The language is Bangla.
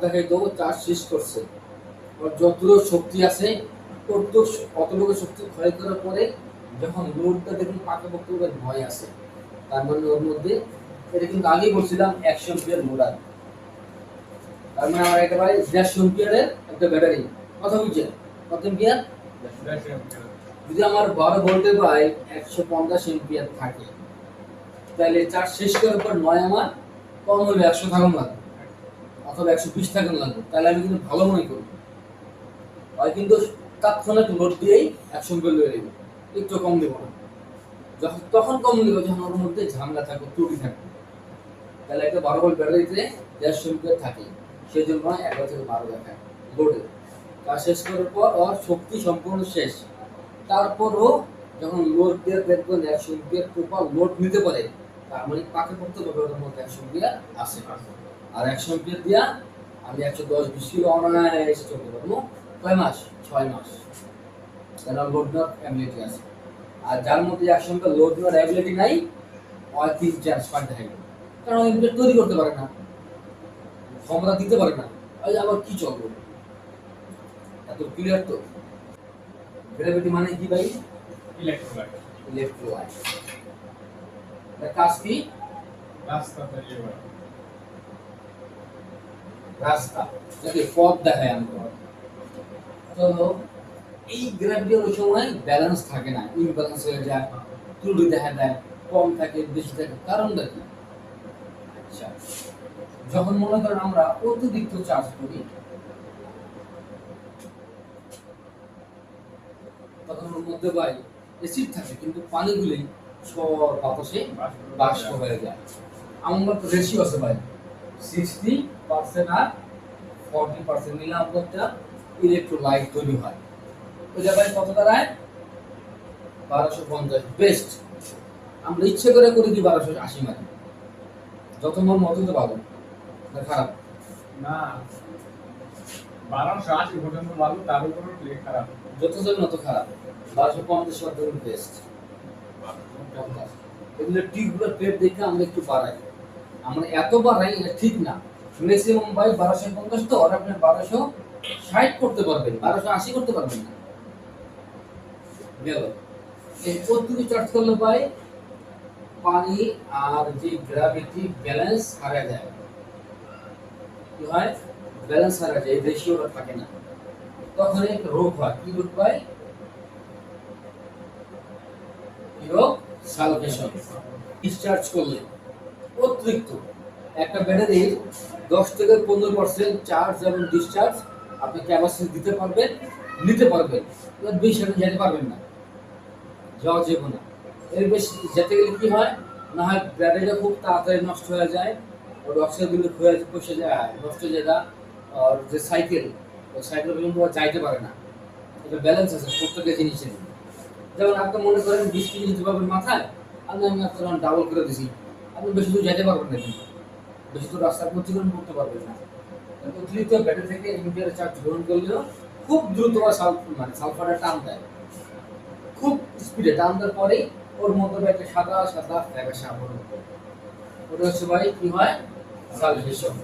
দেখাই দেবো চার্জ শেষ করছে, ওর যতটুকু শক্তি আছে অতটুকু শক্তি ক্ষয় করার পরে যখন লোডটা দেখুন পাকাপোক্ত ভয় আছে, তার মানে ওর মধ্যে এটা কিন্তু আগেই বলছিলাম 100 এম্পিয়ার মোটর, তার মানে আমার একেবারে 150 এম্পিয়ারের একটা ব্যাটারি। কথা বুঝছেন? কত এম্পিয়ার? 150 এম্পিয়ার। যদি আমার 12 ভোল্টের প্রায় 150 এম্পিয়ার থাকে, তাহলে চার্জ শেষ করার পর নয় আমার কম হলে 100 থাকুন লাগবে অথবা 120 থাকুন লাগবে, তাহলে আমি কিন্তু ভালো মনে করি হয় কিন্তু তাৎক্ষণিক লোড দিয়েই 100 এম্পিয়ার লয়ে নেব, একটু কম দেবো না। যখন তখন কম দেবো যখন ওর মধ্যে ঝামেলা থাকবে, ত্রুটি থাকবে। তাহলে একটা 12 ভোল্ট ব্যাটারিতে 150 এম্পিয়ার থাকে, সেই জন্য 11 থেকে 12 দেখায় লোডে। কাজ শেষ করার পর ওর শক্তি সম্পূর্ণ শেষ, তারপরও যখন লোড দিয়ে দেখবেন 100 এম্পিয়ার প্রপার লোড নিতে পারে, তার মানে পাকাপোক্তভাবে ওর মধ্যে 100 এম্পিয়ার আছে। আর 100 এম্পিয়ার দিয়া আমি 110-20 কিলো অনায়াসে চলতে পারবো। কয় মাস? 6 মাস। কারণ লোড নেওয়ার অ্যাবিলিটি আছে। আর যার মধ্যে 100 এম্পিয়ার লোড নেওয়ার অ্যাবিলিটি নাই, ওই 3-4 স্পার্ক দেখাইবে, কারণ ওই এম্পিয়ার তৈরি করতে পারে না, ক্ষমতা দিতে পারে না। ওই আবার কি চলবে? এত ক্লিয়ার তো? গ্র্যাভিটি মানে কি ভাই? ইলেক্ট্রোলাইট। ইলেক্ট্রোলাইট এর কাজ কি? রাস্তা তৈরি করা, রাস্তা যাতে পথ দেখায় আমরা। তো এই গ্র্যাভিটি ওই সময় ব্যালেন্স থাকে না, ইমব্যালেন্স হয়ে যায়, ত্রুটি দেখা দেয়, কম থাকে বেশি থাকে, কারণটা কি? আচ্ছা, যখন মনে করেন আমরা অতিরিক্ত চার্জ করি, তখন ওর মধ্যে ভাই অ্যাসিড থাকে কিন্তু পানিগুলি সব বাতাসে বাষ্প হয়ে যায়। আমার তো রেশিও আছে ভাই, 60% আর 40% মিলে আমাদের একটা ইলেকট্রোলাইট তৈরি হয়। ওই জায়গায় কত দাঁড়ায়? 1250 বেস্ট। আমরা ইচ্ছে করে করি কি 1280 মারি, যত মন মতো তো ভালো না খারাপ না, 1280 পর্যন্ত ভালো, তার উপরে খারাপ, যত জন্য তত খারাপ। 1250 পর্যন্ত বেস্ট। এগুলো টিগুলো প্লেট দেখে আমরা একটু বাড়াই, আমরা এত বাড়াই এটা ঠিক না। ম্যাক্সিমাম ভাই 1250 তো, আর আপনি 1260 করতে পারবেন, 1280 করতে পারবেন না। গেল এই পদ্ধতি চার্জ করলে ভাই পানি আর যে গ্র্যাভিটি ব্যালেন্স হারিয়ে যায়। কি হয়? ব্যালেন্স হারিয়ে যায়, এই রেশিওটা থাকে না, তখন এক রোগ হয়। কি রোগ হয়? কি রোগ? সালভেশন। ডিসচার্জ করলে অতিরিক্ত একটা ব্যাটারির 10 থেকে 15% চার্জ এবং ডিসচার্জ আপনি ক্যাপাসিটি দিতে পারবেন, নিতে পারবেন, এর বেশি আপনি যেতে পারবেন না, যাওয়া যাবে না। এর বেশি যেতে গেলে কি হয়? না হয় ব্যাটারিটা খুব তাড়াতাড়ি নষ্ট হয়ে যায়, ওর অক্সিজেনগুলো বসে যায়, নষ্ট হয়ে যায়। আর যে সাইকেল, ওই সাইকেল পর্যন্ত যাইতে পারে না। এটা ব্যালেন্স আছে প্রত্যেকটা জিনিসের। যেমন আপনি মনে করেন 20 কেজি নিতে পারবেন মাথায়, আমি আপনার ডাবল করে দিছি, আপনি বেশি দূর যেতে পারবেন না, কিন্তু বেশি দূর রাস্তা অতিক্রম করতে পারবেন না। অতিরিক্ত ব্যাটারি থেকে এমিটার চার্জ গ্রহণ করলেও খুব দ্রুত সালফারটা টান দেয়, খুব স্পিডে টান দেওয়ার পরেই ওর মধ্যে একটা সাদা সাদা ফ্যাকাশে আবরণ, ওটা হচ্ছে ভাই কি হয়? সালভেশন।